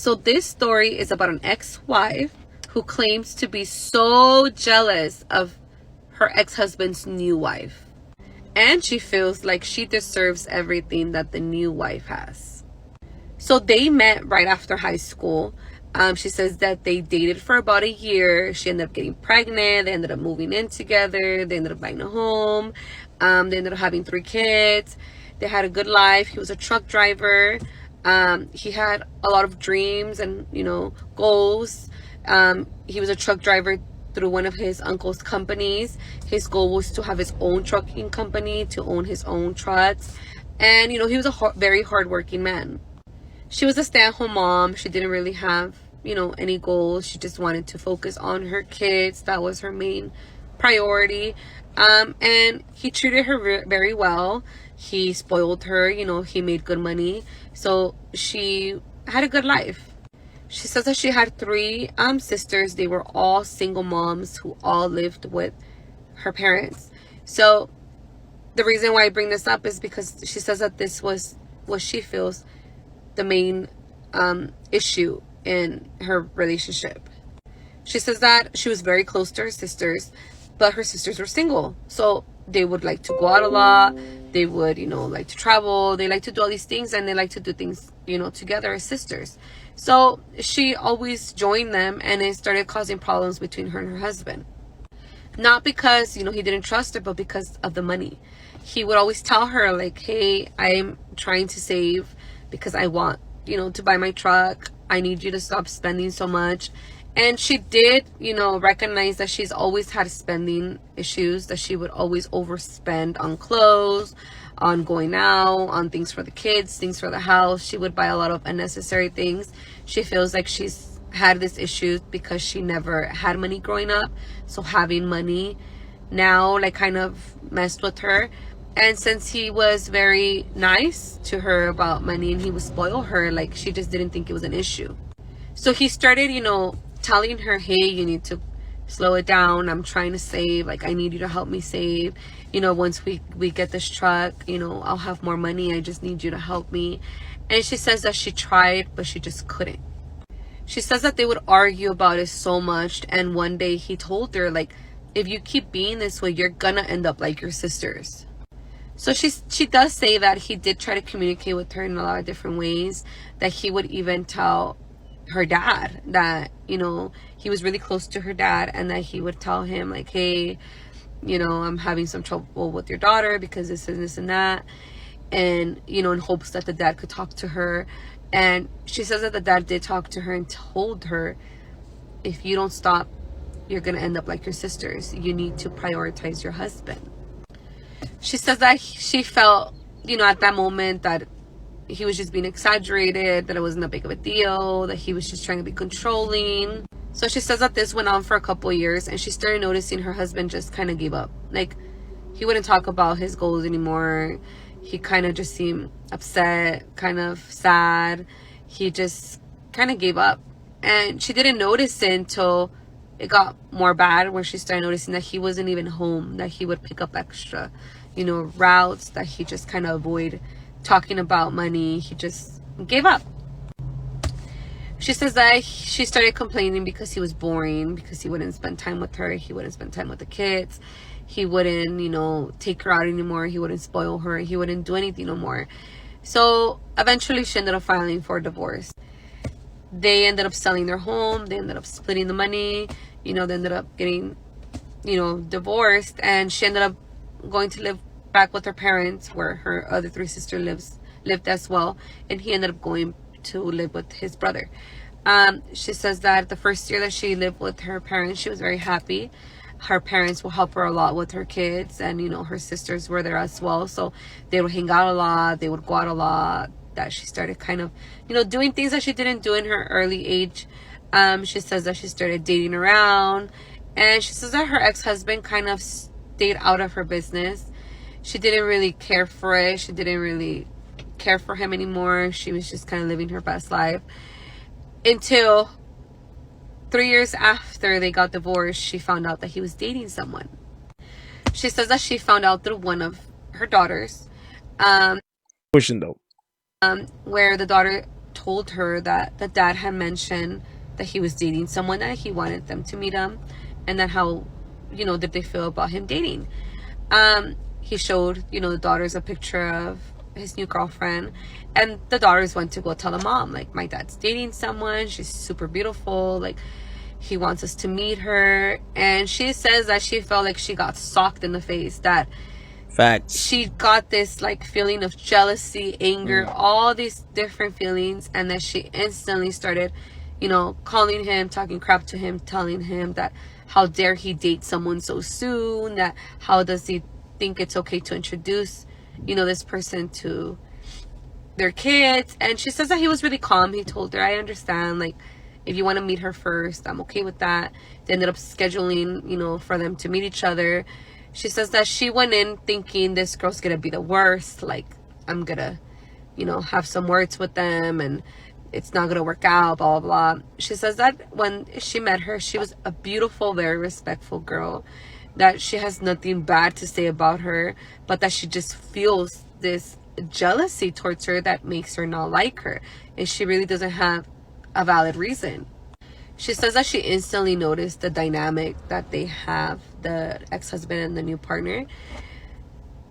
So this story is about an ex-wife who claims to be so jealous of her ex-husband's new wife. And she feels like she deserves everything that the new wife has. So they met right after high school. She says that they dated for about a year. She ended up getting pregnant. They ended up moving in together. They ended up buying a home. They ended up having 3 kids. They had a good life. He was a truck driver. He had a lot of dreams and, goals. He was a truck driver through one of his uncle's companies. His goal was to have his own trucking company, to own his own trucks. And, he was a very hardworking man. She was a stay-at-home mom. She didn't really have, any goals. She just wanted to focus on her kids. That was her main priority. And he treated her very well. He spoiled her, he made good money. So she had a good life. She says that she had 3 sisters. They were all single moms who all lived with her parents. So the reason why I bring this up is because she says that this was what she feels the main issue in her relationship. She says that she was very close to her sisters, but her sisters were single. So they would like to go out a lot. They would, like to travel. They like to do all these things, and they like to do things, together as sisters. So she always joined them, and it started causing problems between her and her husband. Not because, he didn't trust her, but because of the money. He would always tell her, like, hey, I'm trying to save because I want, to buy my truck. I need you to stop spending so much. And she did, recognize that she's always had spending issues, that she would always overspend on clothes, on going out, on things for the kids, things for the house. She would buy a lot of unnecessary things. She feels like she's had this issue because she never had money growing up. So having money now, kind of messed with her. And since he was very nice to her about money and he would spoil her, she just didn't think it was an issue. So he started, telling her, hey, you need to slow it down. I'm trying to save. I need you to help me save. Once we get this truck, I'll have more money. I just need you to help me. And she says that she tried, but she just couldn't. She says that they would argue about it so much. And one day he told her, if you keep being this way, you're gonna end up like your sisters. So she does say that he did try to communicate with her in a lot of different ways, that he would even tell her dad that, he was really close to her dad, and that he would tell him, hey, I'm having some trouble with your daughter because this and this and that. And, in hopes that the dad could talk to her. And she says that the dad did talk to her and told her, if you don't stop, you're going to end up like your sisters. You need to prioritize your husband. She says that she felt, at that moment that he was just being exaggerated, that it wasn't that big of a deal, that he was just trying to be controlling. So she says that this went on for a couple of years, and she started noticing her husband just kind of gave up. He wouldn't talk about his goals anymore. He kind of just seemed upset, kind of sad. He just kind of gave up. And she didn't notice it until it got more bad, where she started noticing that he wasn't even home, that he would pick up extra, routes, that he just kind of avoid talking about money. He just gave up. She says that she started complaining because he was boring, because he wouldn't spend time with her. He wouldn't spend time with the kids. He wouldn't, take her out anymore. He wouldn't spoil her. He wouldn't do anything no more. So eventually she ended up filing for divorce. They ended up selling their home. They ended up splitting the money. They ended up getting, divorced. And she ended up going to live back with her parents, where her other 3 sisters lived as well. And he ended up going to live with his brother. She says that the first year that she lived with her parents, she was very happy. Her parents will help her a lot with her kids, and her sisters were there as well. So they would hang out a lot. They would go out a lot. That she started kind of, doing things that she didn't do in her early age. She says that she started dating around, and she says that her ex-husband kind of stayed out of her business. She didn't really care for it. She didn't really care for him anymore. She was just kind of living her best life until 3 years after they got divorced. She found out that he was dating someone. She says that she found out through one of her daughters, Pushing though. where the daughter told her that the dad had mentioned that he was dating someone, that he wanted them to meet him, and then how, did they feel about him dating. He showed, the daughters a picture of his new girlfriend, and the daughters went to go tell the mom, like, my dad's dating someone, she's super beautiful, like, he wants us to meet her. And she says that she felt like she got socked in the face, that Facts. she got this like feeling of jealousy, anger, all these different feelings, and that she instantly started, calling him, talking crap to him, telling him that how dare he date someone so soon, that how does he think it's okay to introduce, this person to their kids. And she says that he was really calm. He told her, I understand, like, if you want to meet her first, I'm okay with that. They ended up scheduling, for them to meet each other. She says that she went in thinking this girl's gonna be the worst, like, I'm gonna, have some words with them and it's not gonna work out, blah, blah, blah. She says that when she met her, she was a beautiful, very respectful girl, that she has nothing bad to say about her, but that she just feels this jealousy towards her that makes her not like her, and she really doesn't have a valid reason. She says that she instantly noticed the dynamic that they have, the ex-husband and the new partner.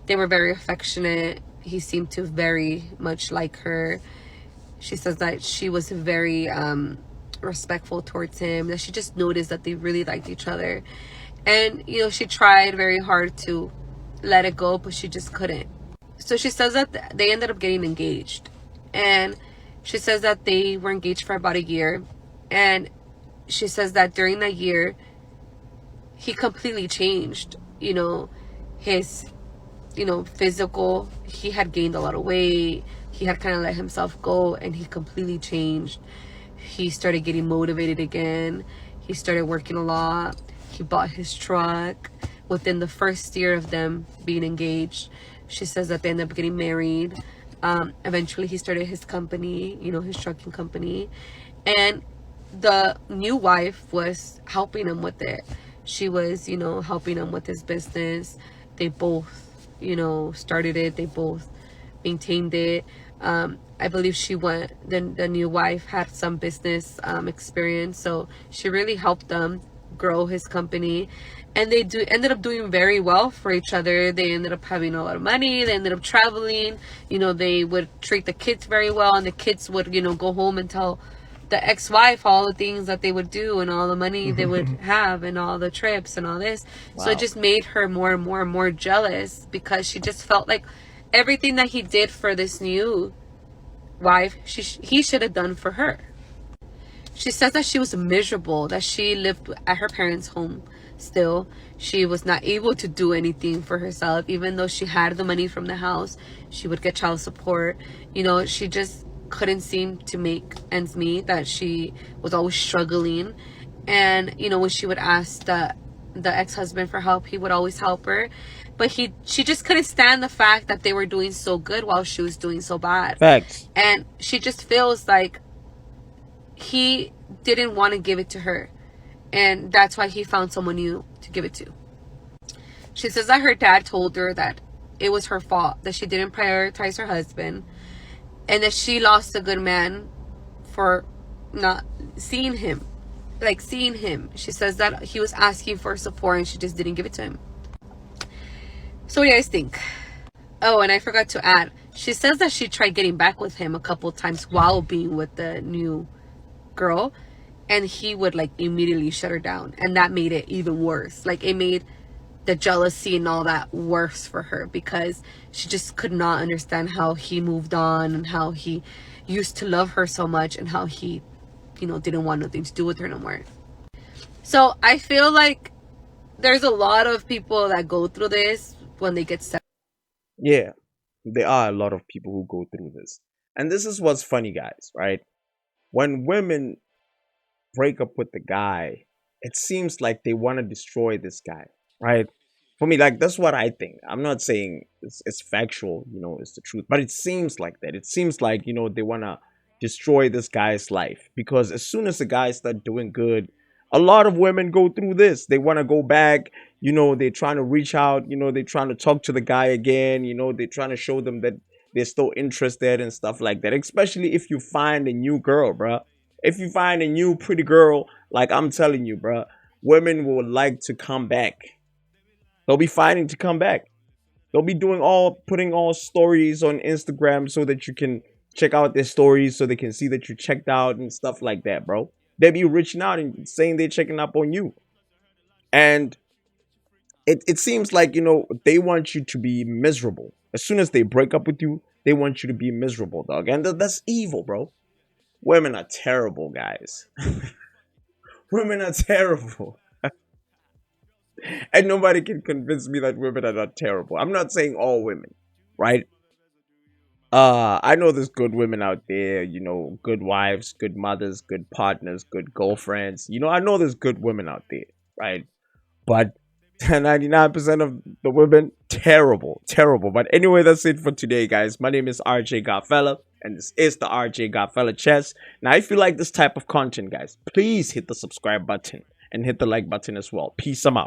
They were very affectionate. He seemed to very much like her. She says that she was very respectful towards him, that she just noticed that they really liked each other. And, she tried very hard to let it go, but she just couldn't. So she says that they ended up getting engaged. And she says that they were engaged for about a year. And she says that during that year, he completely changed, his, physical. He had gained a lot of weight. He had kind of let himself go, and he completely changed. He started getting motivated again. He started working a lot. He bought his truck. Within the first year of them being engaged, she says that they ended up getting married. Eventually he started his company, his trucking company, and the new wife was helping him with it. She was, helping him with his business. They both, started it. They both maintained it. I believe the new wife had some business experience, so she really helped them grow his company, and they ended up doing very well for each other. They ended up having a lot of money. They ended up traveling. They would treat the kids very well, and the kids would, go home and tell the ex-wife all the things that they would do and all the money they would have and all the trips and all this. Wow. So it just made her more and more and more jealous, because she just felt like everything that he did for this new wife, he should have done for her. She says that she was miserable, that she lived at her parents' home still. She was not able to do anything for herself, even though she had the money from the house. She would get child support. She just couldn't seem to make ends meet, that she was always struggling. And, when she would ask the ex-husband for help, he would always help her. But she just couldn't stand the fact that they were doing so good while she was doing so bad. Facts. And she just feels like he didn't want to give it to her, and that's why he found someone new to give it to. She says that her dad told her that it was her fault, that she didn't prioritize her husband, and that she lost a good man for not seeing him. She says that he was asking for support and she just didn't give it to him. So what do you guys think? Oh, and I forgot to add, she says that she tried getting back with him a couple times while being with the new girl, and he would like immediately shut her down, and that made it even worse. Like, it made the jealousy and all that worse for her, because she just could not understand how he moved on and how he used to love her so much, and how he didn't want nothing to do with her no more. So I feel like there's a lot of people that go through this when they get separated. Yeah, there are a lot of people who go through this, and this is what's funny, guys, right? When women break up with the guy, it seems like they want to destroy this guy, right? For me, like, that's what I think. I'm not saying it's factual, it's the truth, but it seems like that. It seems like, they want to destroy this guy's life, because as soon as the guy start doing good, a lot of women go through this. They want to go back, they're trying to reach out, they're trying to talk to the guy again, they're trying to show them that they're still interested and stuff like that. Especially if you find a new girl, bruh. If you find a new pretty girl, like I'm telling you, bruh, women will like to come back. They'll be fighting to come back. They'll be putting all stories on Instagram so that you can check out their stories, so they can see that you checked out and stuff like that, bro. They be reaching out and saying they're checking up on you. And it seems like, they want you to be miserable. As soon as they break up with you, they want you to be miserable, dog. And that's evil, bro. Women are terrible, guys. Women are terrible. And nobody can convince me that women are not terrible. I'm not saying all women, right? I know there's good women out there, good wives, good mothers, good partners, good girlfriends. I know there's good women out there, right? But 99% of the women, terrible, terrible. But anyway, that's it for today, guys. My name is RJ Godfella, and this is the RJ Godfella Chess. Now, if you like this type of content, guys, please hit the subscribe button and hit the like button as well. Peace, I'm out.